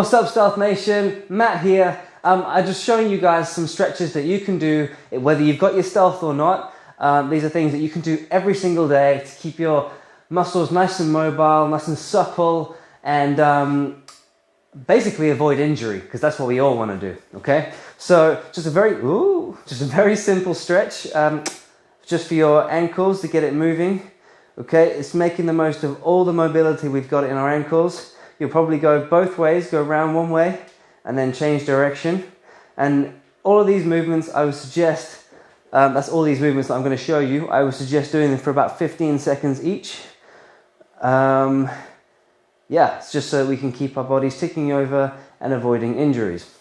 What's up, Stealth Nation? Matt here. I'm just showing you guys some stretches that you can do, whether you've got your stealth or not. These are things that you can do every single day to keep your muscles nice and mobile, nice and supple, and basically avoid injury, because that's what we all want to do, okay? So just a very simple stretch, just for your ankles to get it moving, okay? It's making the most of all the mobility we've got in our ankles. You'll probably go both ways, go around one way, and then change direction. And all of these movements, I would suggest, that's all these movements that I'm going to show you, I would suggest doing them for about 15 seconds each. Yeah, it's just so that we can keep our bodies ticking over and avoiding injuries.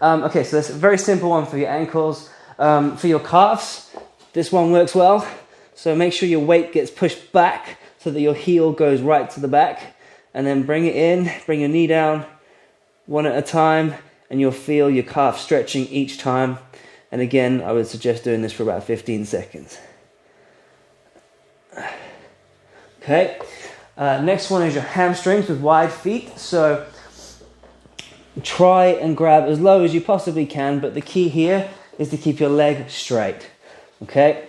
Okay, so that's a very simple one for your ankles. For your calves, this one works well. So make sure your weight gets pushed back so that your heel goes right to the back. And then bring it in, bring your knee down, one at a time, and you'll feel your calf stretching each time. And again, I would suggest doing this for about 15 seconds. Okay, next one is your hamstrings with wide feet. So try and grab as low as you possibly can, but the key here is to keep your leg straight. Okay,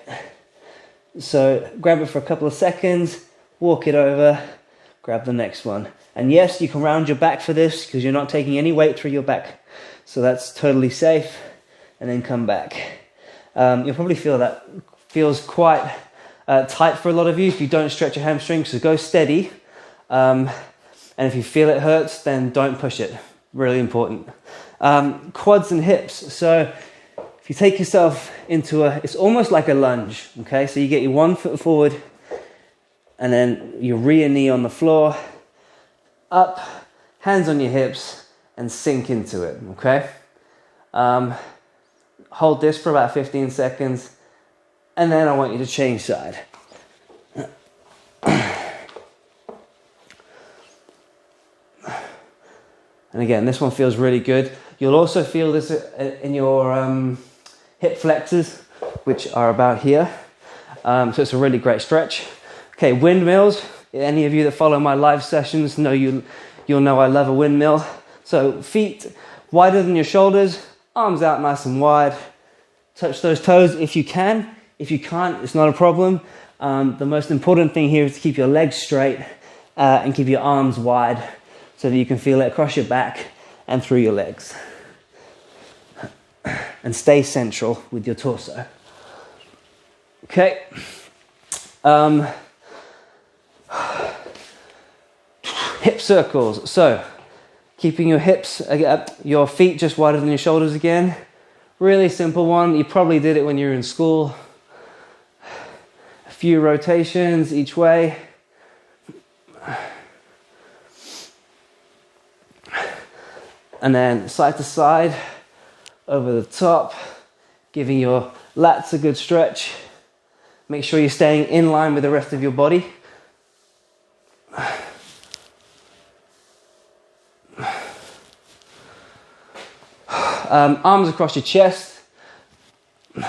so grab it for a couple of seconds, walk it over, grab the next one. And yes, you can round your back for this because you're not taking any weight through your back. So that's totally safe. And then come back. You'll probably feel that feels quite tight for a lot of you if you don't stretch your hamstrings. So go steady. And if you feel it hurts, then don't push it. Really important. Quads and hips. So if you take yourself into it's almost like a lunge. Okay, so you get your one foot forward, and then your rear knee on the floor, up, hands on your hips, and sink into it, okay? Hold this for about 15 seconds, and then I want you to change side. And again, this one feels really good. You'll also feel this in your hip flexors, which are about here. So it's a really great stretch. Okay, windmills. Any of you that follow my live sessions know you'll know I love a windmill. So feet wider than your shoulders, arms out nice and wide. Touch those toes if you can. If you can't, it's not a problem. The most important thing here is to keep your legs straight and keep your arms wide so that you can feel it across your back and through your legs. And stay central with your torso. Okay. Hip circles. So keeping your hips, your feet just wider than your shoulders again. Really simple one. You probably did it when you were in school. A few rotations each way. And then side to side, over the top, giving your lats a good stretch. Make sure you're staying in line with the rest of your body. Arms across your chest, which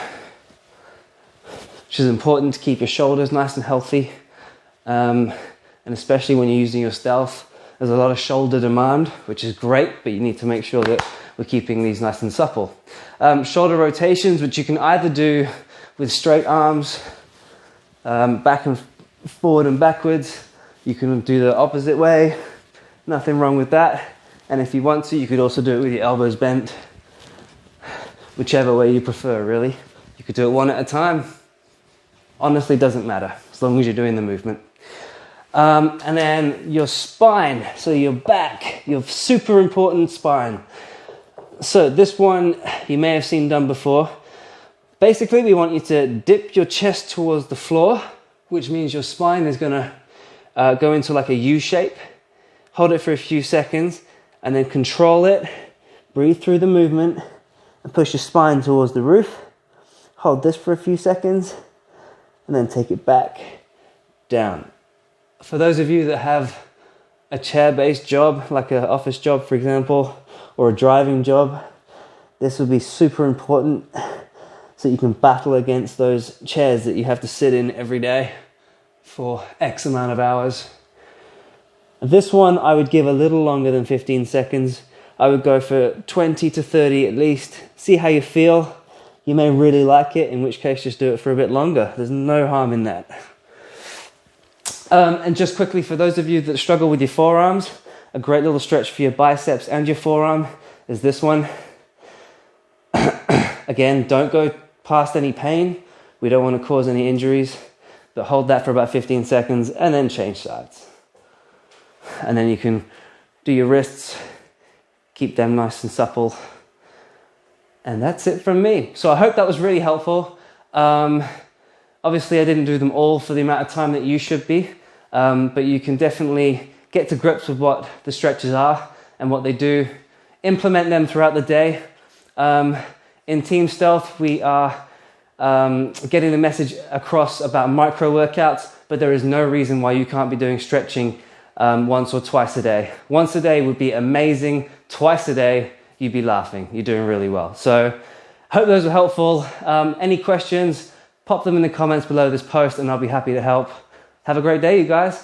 is important to keep your shoulders nice and healthy, and especially when you're using your stealth. There's a lot of shoulder demand, which is great, but you need to make sure that we're keeping these nice and supple. Shoulder rotations, which you can either do with straight arms, back and forward and backwards. You can do the opposite way, nothing wrong with that. And if you want to, you could also do it with your elbows bent. Whichever way you prefer, really. You could do it one at a time. Honestly, doesn't matter, as long as you're doing the movement. And then your spine, so your back, your super important spine. So this one you may have seen done before. Basically, we want you to dip your chest towards the floor, which means your spine is going to go into like a U shape. Hold it for a few seconds, and then control it. Breathe through the movement. And push your spine towards the roof. Hold this for a few seconds and then take it back down. For those of you that have a chair-based job, like an office job, for example, or a driving job, this will be super important so you can battle against those chairs that you have to sit in every day for X amount of hours. This one I would give a little longer than 15 seconds. I would go for 20 to 30 at least. See how you feel. You may really like it, in which case just do it for a bit longer. There's no harm in that. And just quickly, for those of you that struggle with your forearms, a great little stretch for your biceps and your forearm is this one. Again, don't go past any pain. We don't want to cause any injuries, but hold that for about 15 seconds and then change sides. And then you can do your wrists, keep them nice and supple. And that's it from me. So I hope that was really helpful. Obviously, I didn't do them all for the amount of time that you should be, but you can definitely get to grips with what the stretches are and what they do. Implement them throughout the day. In Team Stealth, we are getting the message across about micro workouts, but there is no reason why you can't be doing stretching once or twice a day. Once a day would be amazing. Twice a day, you'd be laughing. You're doing really well. So hope those were helpful. Any questions, pop them in the comments below this post and I'll be happy to help. Have a great day, you guys.